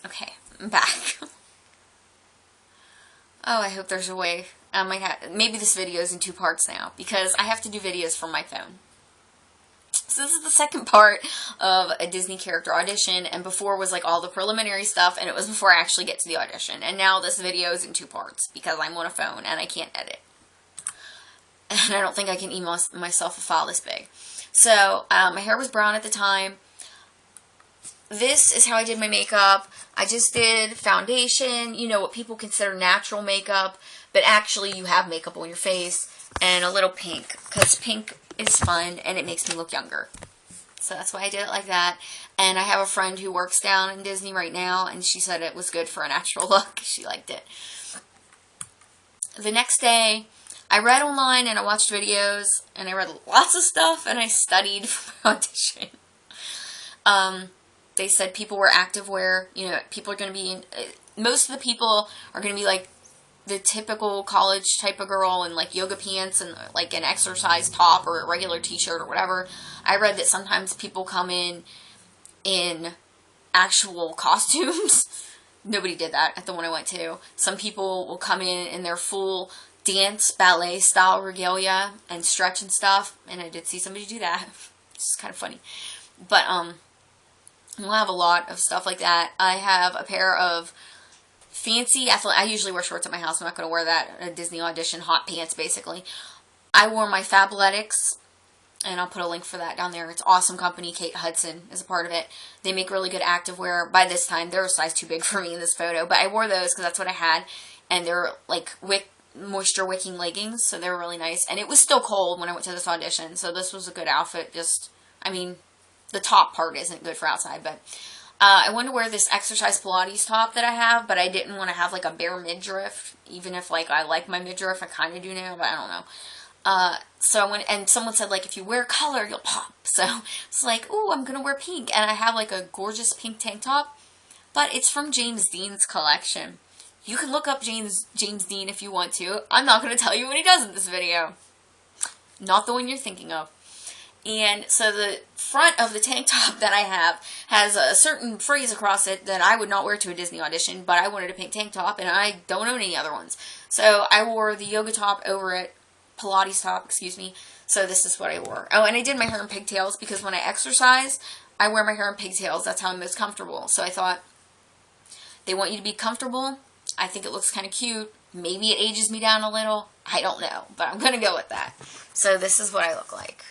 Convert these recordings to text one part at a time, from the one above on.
Okay, I'm back. Oh, I hope there's a way. Maybe this video is in 2 parts now, because I have to do videos from my phone. So this is the second part of a Disney character audition, and before was like all the preliminary stuff, and it was before I actually get to the audition. And now this video is in 2 parts, because I'm on a phone and I can't edit. And I don't think I can email myself a file this big. So, my hair was brown at the time. This is how I did my makeup. I just did foundation, you know, what people consider natural makeup, but actually you have makeup on your face, and a little pink, because pink is fun and it makes me look younger. So that's why I did it like that. And I have a friend who works down in Disney right now, and she said it was good for a natural look. She liked it. The next day, I read online and I watched videos, and I read lots of stuff, and I studied for my audition. They said people wear activewear. You know, people are going to be, most of the people are going to be like the typical college type of girl in like yoga pants and like an exercise top or a regular t-shirt or whatever. I read that sometimes people come in actual costumes. Nobody did that at the one I went to. Some people will come in their full dance, ballet style regalia and stretch and stuff. And I did see somebody do that. It's kind of funny. But, we'll have a lot of stuff like that. I have a pair of fancy I usually wear shorts at my house. I'm not going to wear that at a Disney audition. Hot pants, basically. I wore my Fabletics, and I'll put a link for that down there. It's awesome company. Kate Hudson is a part of it. They make really good activewear. By this time, they're a size too big for me in this photo, but I wore those because that's what I had, and they're like moisture wicking leggings, so they're really nice. And it was still cold when I went to this audition, so this was a good outfit. Just, I mean, the top part isn't good for outside, but I wanted to wear this exercise Pilates top that I have, but I didn't want to have like a bare midriff, even if like I like my midriff. I kind of do now, but I don't know. So I went, and someone said like, if you wear color, you'll pop. So it's like, ooh, I'm going to wear pink. And I have like a gorgeous pink tank top, but it's from James Dean's collection. You can look up James Dean if you want to. I'm not going to tell you what he does in this video. Not the one you're thinking of. And so the front of the tank top that I have has a certain phrase across it that I would not wear to a Disney audition, but I wanted a pink tank top, and I don't own any other ones. So I wore the yoga top over it, Pilates top, excuse me. So this is what I wore. Oh, and I did my hair in pigtails because when I exercise, I wear my hair in pigtails. That's how I'm most comfortable. So I thought, they want you to be comfortable. I think it looks kind of cute. Maybe it ages me down a little. I don't know, but I'm going to go with that. So this is what I look like.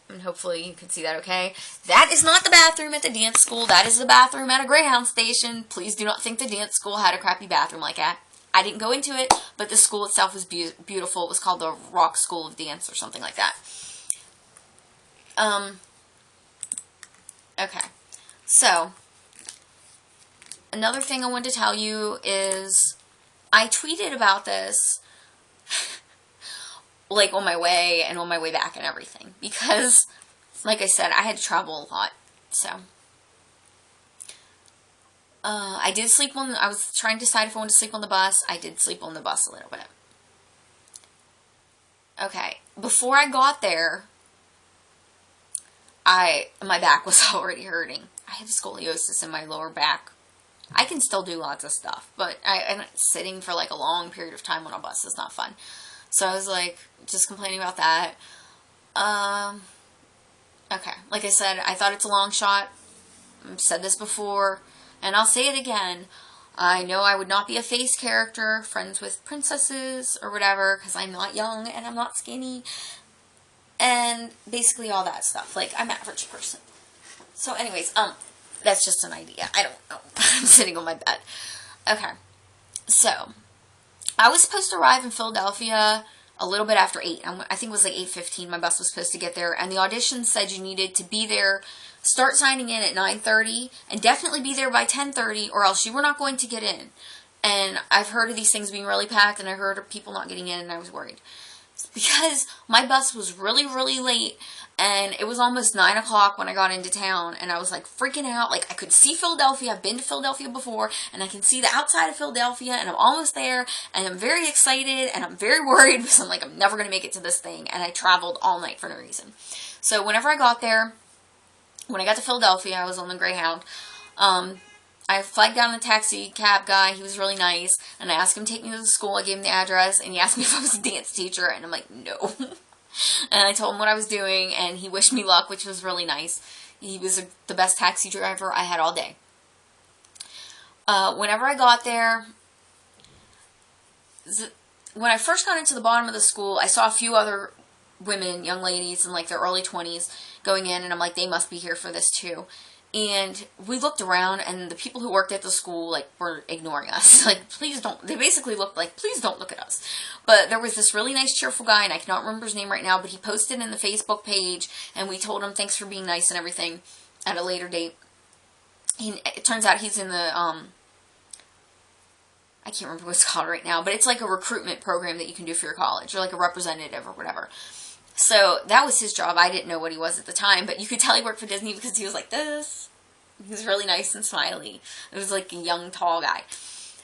And hopefully you can see that okay. That is not the bathroom at the dance school. That is the bathroom at a Greyhound station. Please do not think the dance school had a crappy bathroom like that. I didn't go into it, but the school itself was beautiful. It was called the Rock School of Dance or something like that. Okay. So, another thing I wanted to tell you is I tweeted about this like on my way and on my way back and everything, because like I said, I had to travel a lot. So I did sleep on, I was trying to decide if I wanted to sleep on the bus. I did sleep on the bus a little bit. Okay, before I got there, my back was already hurting. I have scoliosis in my lower back. I can still do lots of stuff, but I'm sitting for like a long period of time on a bus is not fun. So I was like, just complaining about that. Okay, like I said, I thought it's a long shot. I've said this before, and I'll say it again. I know I would not be a face character, friends with princesses, or whatever, because I'm not young, and I'm not skinny, and basically all that stuff. Like, I'm an average person. So anyways, that's just an idea. I don't know. I'm sitting on my bed. Okay, so I was supposed to arrive in Philadelphia a little bit after 8. I think it was like 8:15 my bus was supposed to get there. And the audition said you needed to be there, start signing in at 9:30, and definitely be there by 10:30 or else you were not going to get in. And I've heard of these things being really packed, and I heard of people not getting in, and I was worried. Because my bus was really, really late, and it was almost 9 o'clock when I got into town, and I was like freaking out. Like, I could see Philadelphia. I've been to Philadelphia before, and I can see the outside of Philadelphia, and I'm almost there, and I'm very excited, and I'm very worried because I'm like, I'm never going to make it to this thing, and I traveled all night for no reason. So whenever I got there, when I got to Philadelphia, I was on the Greyhound, I flagged down the taxi cab guy. He was really nice. And I asked him to take me to the school. I gave him the address. And he asked me if I was a dance teacher. And I'm like, no. And I told him what I was doing. And he wished me luck, which was really nice. He was the best taxi driver I had all day. Whenever I got there, when I first got into the bottom of the school, I saw a few other women, young ladies in like their early 20s going in, and I'm like, they must be here for this too. And we looked around, and the people who worked at the school, like, were ignoring us. Like, please don't, they basically looked like, please don't look at us. But there was this really nice, cheerful guy, and I cannot remember his name right now, but he posted in the Facebook page, and we told him thanks for being nice and everything at a later date. It turns out he's in the, I can't remember what it's called right now, but it's like a recruitment program that you can do for your college, or like a representative or whatever. So that was his job. I didn't know what he was at the time, but you could tell he worked for Disney because he was like this. He was really nice and smiley. It was like a young, tall guy.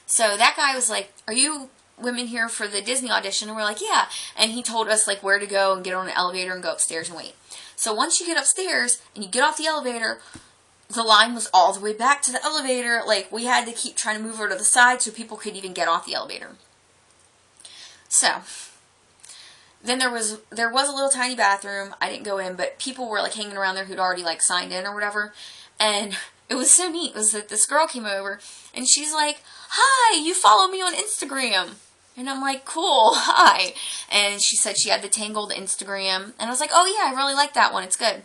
So that guy was like, are you women here for the Disney audition? And we're like, yeah. And he told us like where to go and get on an elevator and go upstairs and wait. So once you get upstairs and you get off the elevator, the line was all the way back to the elevator. Like, we had to keep trying to move her to the side so people could even get off the elevator. So, then there was a little tiny bathroom. I didn't go in, but people were, like, hanging around there who'd already, like, signed in or whatever. And it was so neat. It was that this girl came over, and she's like, hi, you follow me on Instagram. And I'm like, cool, hi. And she said she had the Tangled Instagram. And I was like, oh, yeah, I really like that one. It's good.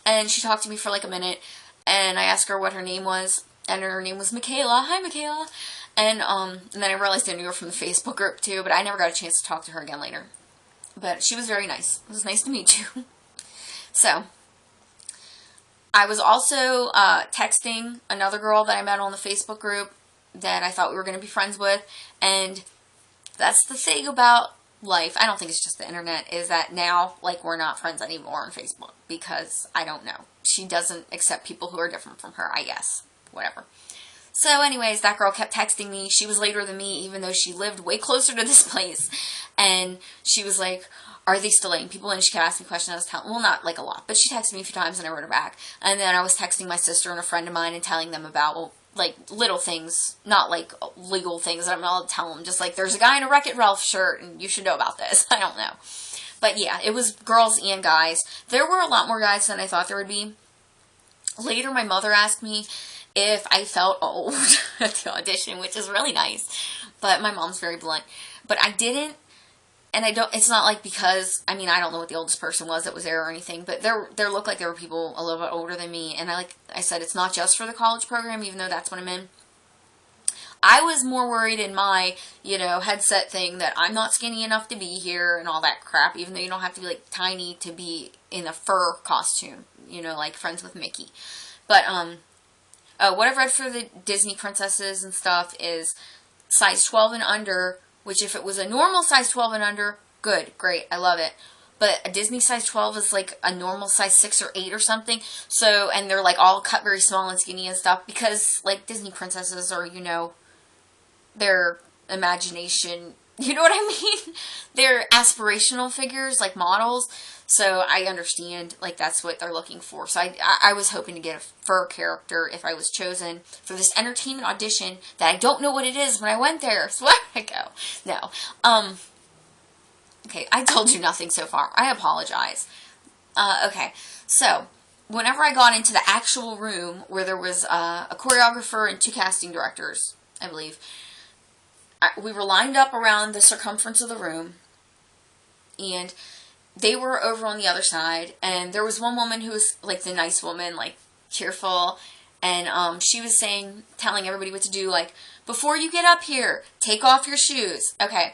And she talked to me for, like, a minute. And I asked her what her name was, and her name was Michaela. Hi, Michaela. And then I realized I knew her from the Facebook group, too, but I never got a chance to talk to her again later. But she was very nice. It was nice to meet you. So, I was also texting another girl that I met on the Facebook group that I thought we were going to be friends with, and that's the thing about life. I don't think it's just the internet, is that now, like, we're not friends anymore on Facebook, because I don't know. She doesn't accept people who are different from her, I guess. Whatever. So anyways, that girl kept texting me. She was later than me, even though she lived way closer to this place. And she was like, are they still letting people in? She kept asking me questions. I was telling, well, not like a lot, but she texted me a few times and I wrote her back. And then I was texting my sister and a friend of mine and telling them about, well, like, little things, not like legal things that I'm not allowed to tell them. Just like, there's a guy in a Wreck-It Ralph shirt and you should know about this. I don't know. But yeah, it was girls and guys. There were a lot more guys than I thought there would be. Later, my mother asked me if I felt old at the audition, which is really nice. But my mom's very blunt. But I didn't, and I don't, it's not like because, I mean, I don't know what the oldest person was that was there or anything, but there looked like there were people a little bit older than me. And like I said, it's not just for the college program, even though that's what I'm in. I was more worried in my, headset thing that I'm not skinny enough to be here and all that crap, even though you don't have to be, like, tiny to be in a fur costume, like Friends with Mickey. But, what I've read for the Disney princesses and stuff is size 12 and under, which if it was a normal size 12 and under, good, great, I love it. But a Disney size 12 is like a normal size 6 or 8 or something. So, and they're like all cut very small and skinny and stuff because, like, Disney princesses are, their imagination, you know what I mean? They're aspirational figures, like models. So I understand, like, that's what they're looking for. So I was hoping to get a fur character if I was chosen for this entertainment audition that I don't know what it is when I went there. So where did I go? No. Okay, I told you nothing so far. I apologize. Okay, so whenever I got into the actual room where there was a choreographer and 2 casting directors, I believe, we were lined up around the circumference of the room, and they were over on the other side, and there was one woman who was, like, the nice woman, like, cheerful, and she was telling everybody what to do, like, before you get up here, take off your shoes. Okay,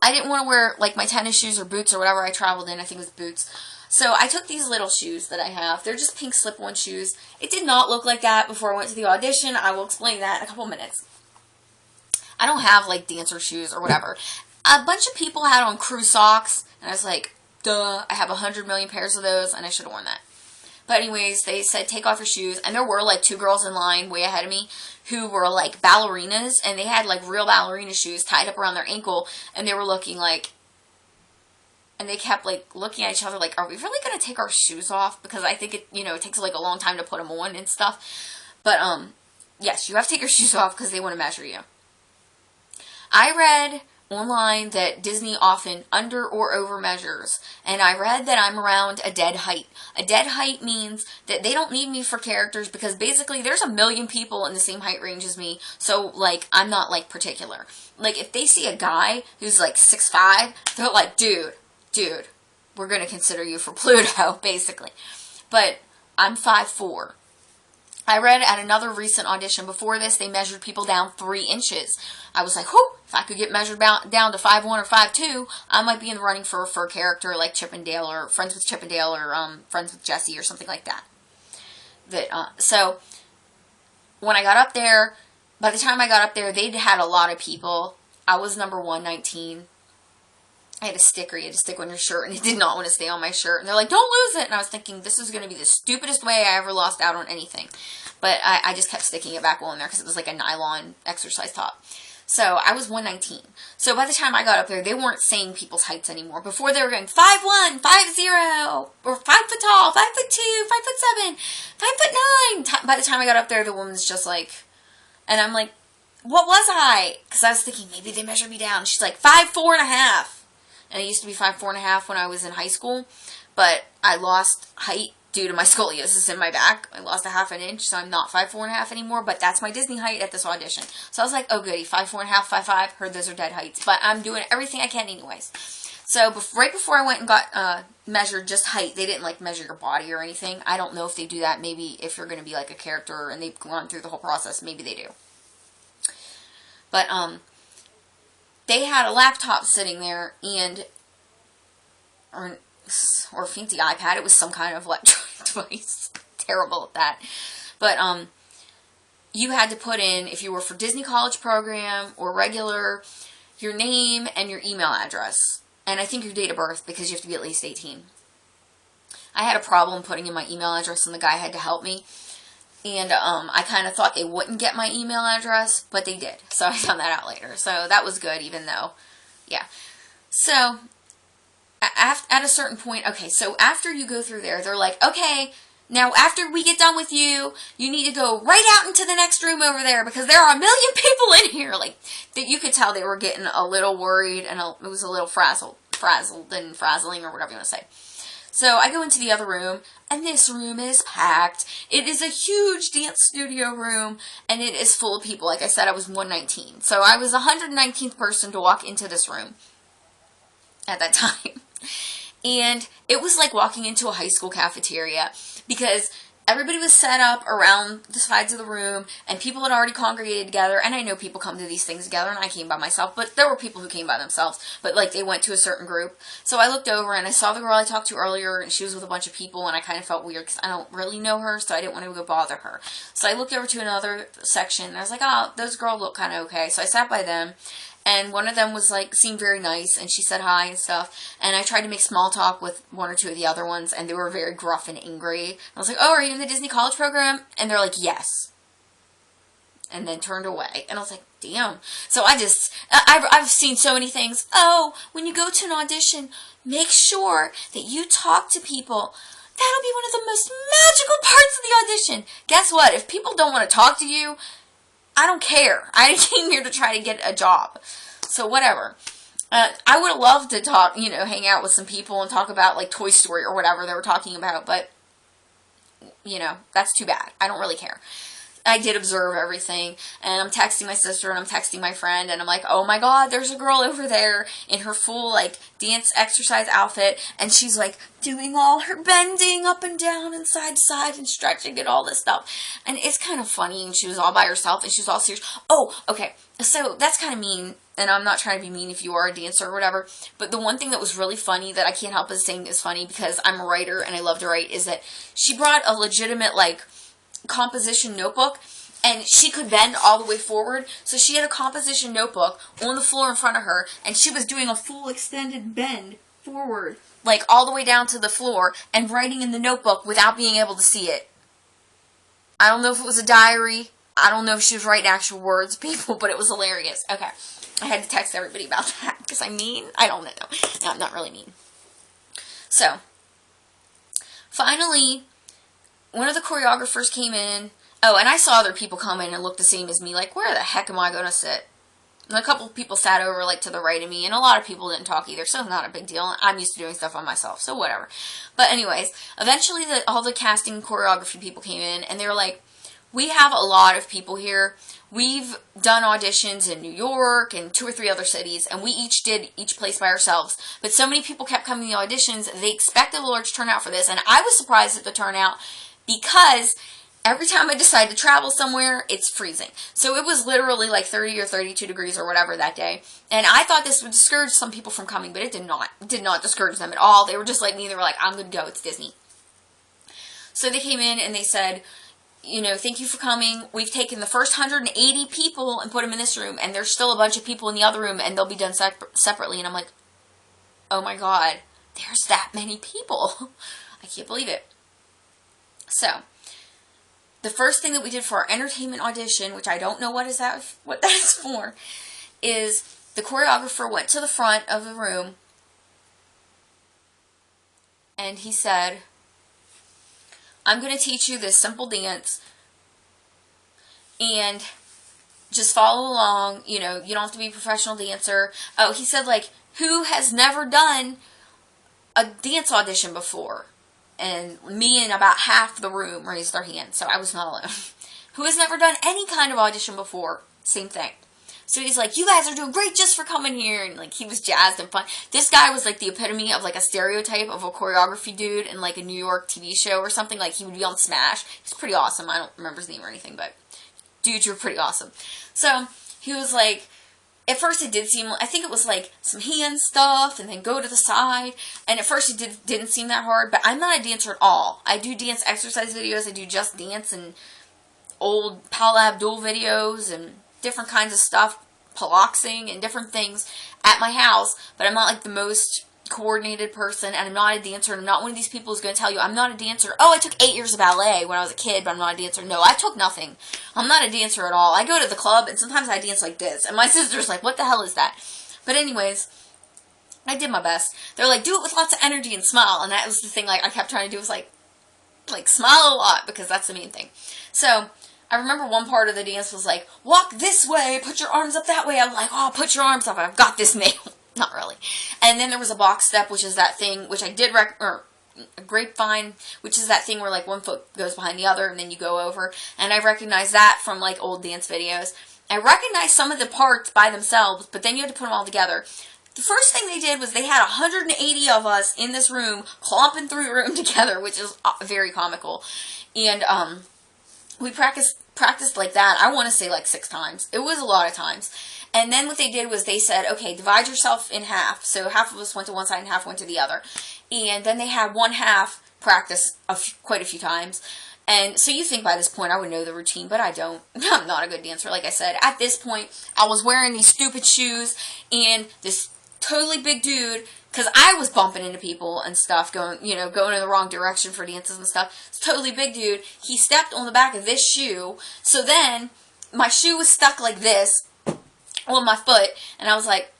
I didn't want to wear, like, my tennis shoes or boots or whatever I traveled in. I think it was boots. So I took these little shoes that I have. They're just pink slip-on shoes. It did not look like that before I went to the audition. I will explain that in a couple minutes. I don't have, like, dancer shoes or whatever. A bunch of people had on crew socks, and I was like, duh, I have 100 million pairs of those, and I should have worn that. But anyways, they said, take off your shoes, and there were, like, 2 girls in line way ahead of me who were, like, ballerinas, and they had, like, real ballerina shoes tied up around their ankle, and they were looking like, and they kept, like, looking at each other like, are we really going to take our shoes off? Because I think it, it takes, like, a long time to put them on and stuff. But, yes, you have to take your shoes off because they want to measure you. I read online that Disney often under or over measures, and I read that I'm around a dead height. A dead height means that they don't need me for characters because basically there's a million people in the same height range as me, so like I'm not like particular. Like if they see a guy who's like 6'5", they're like, dude, we're gonna consider you for Pluto, basically. But I'm 5'4". I read at another recent audition before this, they measured people down 3 inches. I was like, whoo, if I could get measured down to 5'1" or 5'2", I might be in the running for a character like Chip and Dale, or Friends with Chip and Dale, or Friends with Jesse, or something like that. So, when I got up there, by the time I got up there, they'd had a lot of people. I was number 119. I had a sticker you had to stick on your shirt, and it did not want to stay on my shirt. And they're like, don't lose it. And I was thinking, this is going to be the stupidest way I ever lost out on anything. But I just kept sticking it back on there because it was like a nylon exercise top. So I was 119. So by the time I got up there, they weren't saying people's heights anymore. Before they were going 5'1", 5'0", or 5 foot tall, 5'2", 5'7", 5'9". By the time I got up there, the woman's just like, and I'm like, what was I? Because I was thinking, maybe they measured me down. She's like, 5'4.5". And I used to be 5'4.5" when I was in high school, but I lost height due to my scoliosis in my back. I lost a half an inch, so I'm not 5'4.5" anymore, but that's my Disney height at this audition. So I was like, oh goody, 5'4.5", 5'5", heard those are dead heights, but I'm doing everything I can anyways. So right before I went and got measured just height, they didn't like measure your body or anything. I don't know if they do that. Maybe if you're going to be like a character and they've gone through the whole process, maybe they do. But they had a laptop sitting there, and or fancy iPad. It was some kind of electronic device. Terrible at that. But you had to put in, if you were for Disney College Program or regular, your name and your email address. And I think your date of birth, because you have to be at least 18. I had a problem putting in my email address, and the guy had to help me. And I kind of thought they wouldn't get my email address, but they did. So I found that out later. So that was good, even though, yeah. So at a certain point, okay, so after you go through there, they're like, okay, now after we get done with you, you need to go right out into the next room over there because there are a million people in here. Like, that you could tell they were getting a little worried, and it was a little frazzled and frazzling, or whatever you want to say. So I go into the other room, and this room is packed. It is a huge dance studio room, and it is full of people. Like I said, I was 119. So I was the 119th person to walk into this room at that time. And it was like walking into a high school cafeteria, because everybody was set up around the sides of the room, and people had already congregated together. And I know people come to these things together, and I came by myself, but there were people who came by themselves, but like they went to a certain group. So I looked over, and I saw the girl I talked to earlier, and she was with a bunch of people, and I kind of felt weird because I don't really know her, so I didn't want to go bother her. So I looked over to another section, and I was like, oh, those girls look kind of okay. So I sat by them. And one of them was like, seemed very nice, and she said hi and stuff. And I tried to make small talk with one or two of the other ones, and they were very gruff and angry. I was like, oh, are you in the Disney College Program? And they're like, yes. And then turned away. And I was like, damn. So I've seen so many things. Oh, when you go to an audition, make sure that you talk to people. That'll be one of the most magical parts of the audition. Guess what? If people don't want to talk to you, I don't care. I came here to try to get a job. So whatever. I would have loved to talk, hang out with some people and talk about like Toy Story or whatever they were talking about. But, that's too bad. I don't really care. I did observe everything, and I'm texting my sister, and I'm texting my friend, and I'm like, oh my god, there's a girl over there in her full, like, dance exercise outfit, and she's, like, doing all her bending up and down and side to side and stretching and all this stuff, and it's kind of funny, and she was all by herself, and she was all serious. Oh, okay, so that's kind of mean, and I'm not trying to be mean if you are a dancer or whatever, but the one thing that was really funny that I can't help but saying is funny because I'm a writer and I love to write is that she brought a legitimate, like, composition notebook, and she could bend all the way forward, so she had a composition notebook on the floor in front of her, and she was doing a full extended bend forward, like all the way down to the floor, and writing in the notebook without being able to see it. I don't know if it was a diary, I don't know if she was writing actual words, people, but it was hilarious. Okay, I had to text everybody about that, because I'm mean? I don't know. No, I'm not really mean. So, finally, one of the choreographers came in, Oh, and I saw other people come in and look the same as me, like, where the heck am I going to sit? And a couple of people sat over, like, to the right of me, and a lot of people didn't talk either, so not a big deal. I'm used to doing stuff on myself, so whatever. But anyways, eventually all the casting choreography people came in, and they were like, we have a lot of people here. We've done auditions in New York and 2 or 3 other cities, and we each did each place by ourselves. But so many people kept coming to the auditions, they expected a large turnout for this, and I was surprised at the turnout because every time I decide to travel somewhere, it's freezing. So it was literally like 30 or 32 degrees or whatever that day. And I thought this would discourage some people from coming, but it did not. It did not discourage them at all. They were just like me. They were like, I'm going to go. It's Disney. So they came in and they said, you know, thank you for coming. We've taken the first 180 people and put them in this room, and there's still a bunch of people in the other room, and they'll be done separately. And I'm like, oh my God, there's that many people. I can't believe it. So the first thing that we did for our entertainment audition, which I don't know what that is for, is the choreographer went to the front of the room and he said, I'm going to teach you this simple dance and just follow along. You know, you don't have to be a professional dancer. Oh, he said, like, who has never done a dance audition before? And me and about half the room raised their hand, so I was not alone. Who has never done any kind of audition before? Same thing. So he's like, you guys are doing great just for coming here. And, like, he was jazzed and fun. This guy was, like, the epitome of, like, a stereotype of a choreography dude in, like, a New York TV show or something. Like, he would be on Smash. He's pretty awesome. I don't remember his name or anything, but dude, you're pretty awesome. So he was like, at first it did seem, I think it was like some hand stuff and then go to the side. And at first it didn't seem that hard, but I'm not a dancer at all. I do dance exercise videos. I do Just Dance and old Paula Abdul videos and different kinds of stuff, piloxing and different things at my house. But I'm not like the most coordinated person, and I'm not a dancer, and I'm not one of these people who's going to tell you I'm not a dancer. Oh, I took 8 years of ballet when I was a kid, but I'm not a dancer. No, I took nothing. I'm not a dancer at all. I go to the club, and sometimes I dance like this, and my sister's like, what the hell is that? But anyways, I did my best. They're like, do it with lots of energy and smile, and that was the thing, like, I kept trying to do was, like smile a lot, because that's the main thing. So I remember one part of the dance was like, walk this way, put your arms up that way. I'm like, oh, put your arms up, I've got this nail. Not really. And then there was a box step, which is that thing, which I did, or a grapevine, which is that thing where, like, one foot goes behind the other, and then you go over. And I recognized that from, like, old dance videos. I recognized some of the parts by themselves, but then you had to put them all together. The first thing they did was they had 180 of us in this room, clomping through the room together, which is very comical. And, we practiced like that, I want to say, like, 6 times. It was a lot of times. And then what they did was they said, okay, divide yourself in half. So half of us went to one side and half went to the other. And then they had one half practice quite a few times. And so you think by this point I would know the routine, but I don't. I'm not a good dancer, like I said. At this point, I was wearing these stupid shoes and this totally big dude, because I was bumping into people and stuff, going in the wrong direction for dances and stuff. It's totally big dude. He stepped on the back of this shoe. So then my shoe was stuck like this on my foot, and I was like,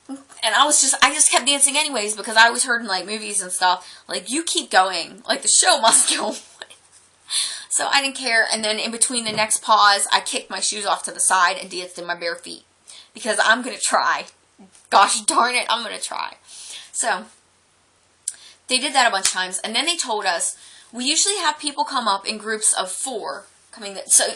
and I just kept dancing anyways, because I always heard in, like, movies and stuff, like, you keep going, like, the show must go on. So I didn't care, and then in between the next pause, I kicked my shoes off to the side and danced in my bare feet, because I'm going to try. Gosh darn it, I'm going to try. So they did that a bunch of times, and then they told us, we usually have people come up in groups of 4 coming, so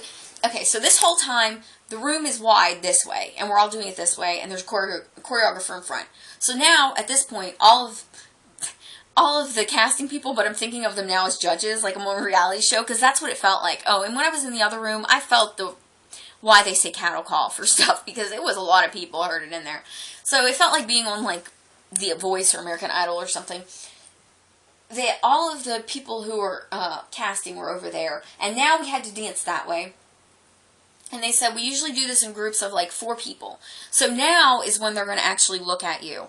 this whole time, the room is wide this way, and we're all doing it this way, and there's a choreographer in front. So now, at this point, all of the casting people, but I'm thinking of them now as judges, like I'm on a reality show, because that's what it felt like. Oh, and when I was in the other room, I felt why they say cattle call for stuff, because it was a lot of people. I heard it in there. So it felt like being on, like, The Voice or American Idol or something. All of the people who were casting were over there, and now we had to dance that way. And they said, we usually do this in groups of, like, 4 people. So now is when they're going to actually look at you,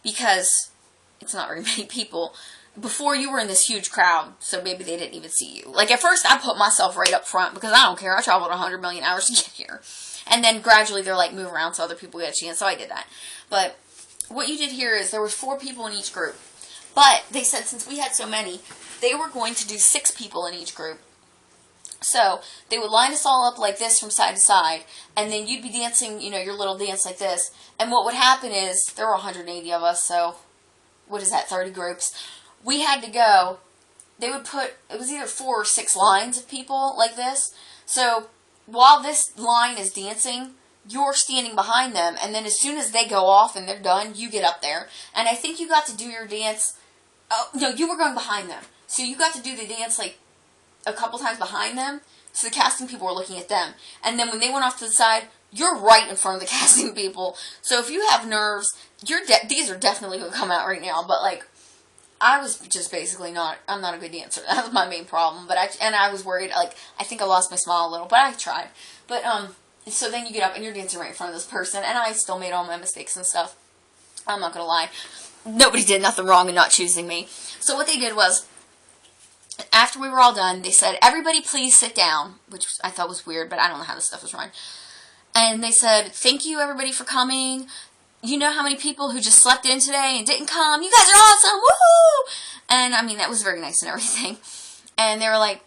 because it's not very many people. Before, you were in this huge crowd, so maybe they didn't even see you. Like, at first, I put myself right up front, because I don't care. I traveled 100 million hours to get here. And then gradually, they're like, move around so other people get a chance, so I did that. But what you did here is there were 4 people in each group. But they said since we had so many, they were going to do 6 people in each group. So they would line us all up like this from side to side, and then you'd be dancing, your little dance like this. And what would happen is, there were 180 of us, so what is that, 30 groups? We had to go, they would put, it was either 4 or 6 lines of people like this. So while this line is dancing, you're standing behind them, and then as soon as they go off and they're done, you get up there. And I think you got to do your dance, oh, no, you were going behind them. So you got to do the dance like a couple times behind them, so the casting people were looking at them. And then when they went off to the side, you're right in front of the casting people. So if you have nerves, these are definitely going to come out right now. But like, I was just basically I'm not a good dancer. That was my main problem. But I was worried, like, I think I lost my smile a little, but I tried. But, so then you get up and you're dancing right in front of this person, and I still made all my mistakes and stuff. I'm not going to lie. Nobody did nothing wrong in not choosing me. So what they did was, after we were all done, they said, everybody please sit down, which I thought was weird, but I don't know how this stuff was run. And they said, thank you everybody for coming. You know how many people who just slept in today and didn't come? You guys are awesome, woohoo! And I mean, that was very nice and everything. And they were like,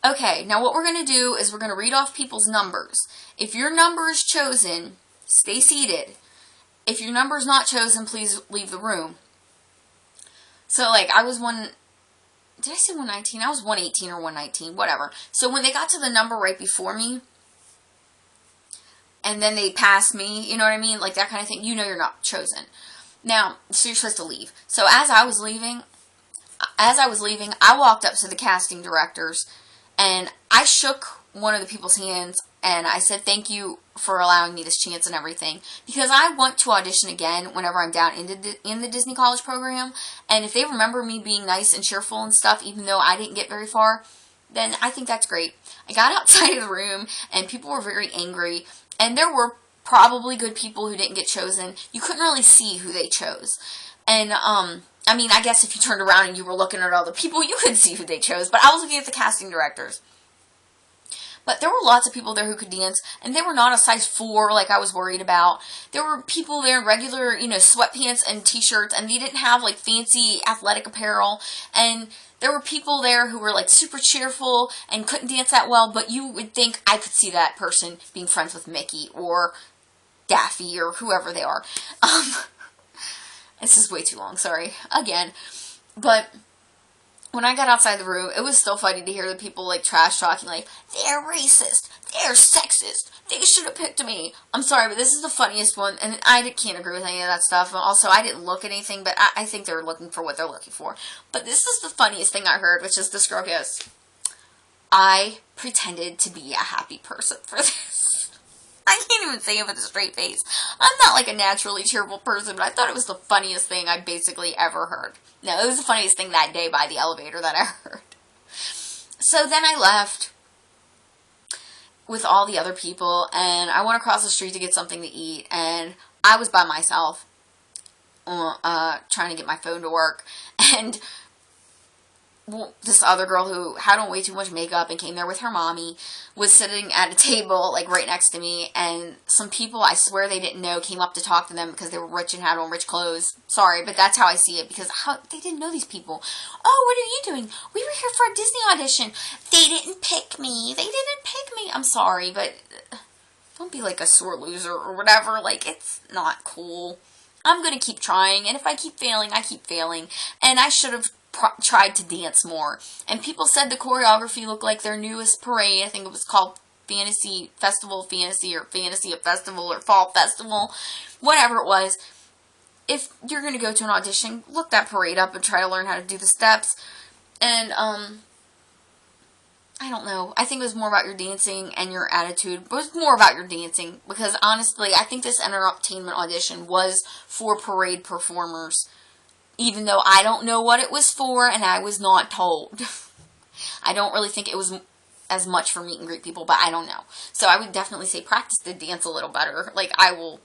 okay, now what we're going to do is we're going to read off people's numbers. If your number is chosen, stay seated. If your number is not chosen, please leave the room. So like, I was did I say 119? I was 118 or 119, whatever. So when they got to the number right before me, and then they passed me, you know what I mean? Like that kind of thing. You know you're not chosen. Now, so you're supposed to leave. So as I was leaving, I walked up to the casting directors, and I shook one of the people's hands, and I said, thank you for allowing me this chance and everything. Because I want to audition again whenever I'm down in the Disney College program. And if they remember me being nice and cheerful and stuff, even though I didn't get very far, then I think that's great. I got outside of the room, and people were very angry. And there were probably good people who didn't get chosen. You couldn't really see who they chose. And, I mean, I guess if you turned around and you were looking at all the people, you could see who they chose. But I was looking at the casting directors. But there were lots of people there who could dance, and they were not a size 4 like I was worried about. There were people there in regular, sweatpants and t-shirts, and they didn't have, like, fancy athletic apparel. And there were people there who were, like, super cheerful and couldn't dance that well, but you would think I could see that person being friends with Mickey or Daffy or whoever they are. This is way too long, sorry. Again. But when I got outside the room, it was still funny to hear the people, like, trash talking, like, they're racist, they're sexist, they should have picked me. I'm sorry, but this is the funniest one, and I can't agree with any of that stuff. Also, I didn't look at anything, but I think they're looking for what they're looking for. But this is the funniest thing I heard, which is this girl goes, I pretended to be a happy person for this. I can't even say it with a straight face. I'm not like a naturally cheerful person, but I thought it was the funniest thing I basically ever heard. No, it was the funniest thing that day by the elevator that I heard. So then I left with all the other people, and I went across the street to get something to eat, and I was by myself, trying to get my phone to work, and this other girl who had on way too much makeup and came there with her mommy was sitting at a table, like, right next to me, and some people, I swear they didn't know, came up to talk to them because they were rich and had on rich clothes. Sorry, but that's how I see it, because they didn't know these people. Oh, what are you doing? We were here for a Disney audition. They didn't pick me. They didn't pick me. I'm sorry, but don't be like a sore loser or whatever. Like, it's not cool. I'm going to keep trying, and if I keep failing, I keep failing. And I should have tried to dance more. And people said the choreography looked like their newest parade. I think it was called Fantasy Festival, Fantasy, or Fantasy Festival, or Fall Festival. Whatever it was. If you're going to go to an audition, look that parade up and try to learn how to do the steps. And, I don't know. I think it was more about your dancing and your attitude. But it was more about your dancing. Because, honestly, I think this entertainment audition was for parade performers. Even though I don't know what it was for, and I was not told. I don't really think it was as much for meet and greet people, but I don't know. So I would definitely say practice the dance a little better. Like, I will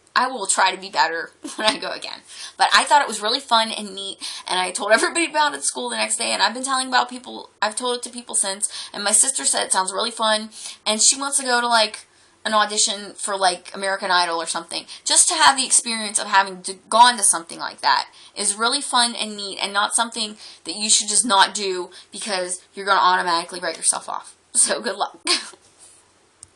try to be better when I go again. But I thought it was really fun and neat, and I told everybody about it at school the next day, and I've been telling about people, I've told it to people since, and my sister said it sounds really fun, and she wants to go to, like, an audition for, like, American Idol or something. Just to have the experience of having gone to something like that is really fun and neat, and not something that you should just not do because you're going to automatically write yourself off. So good luck.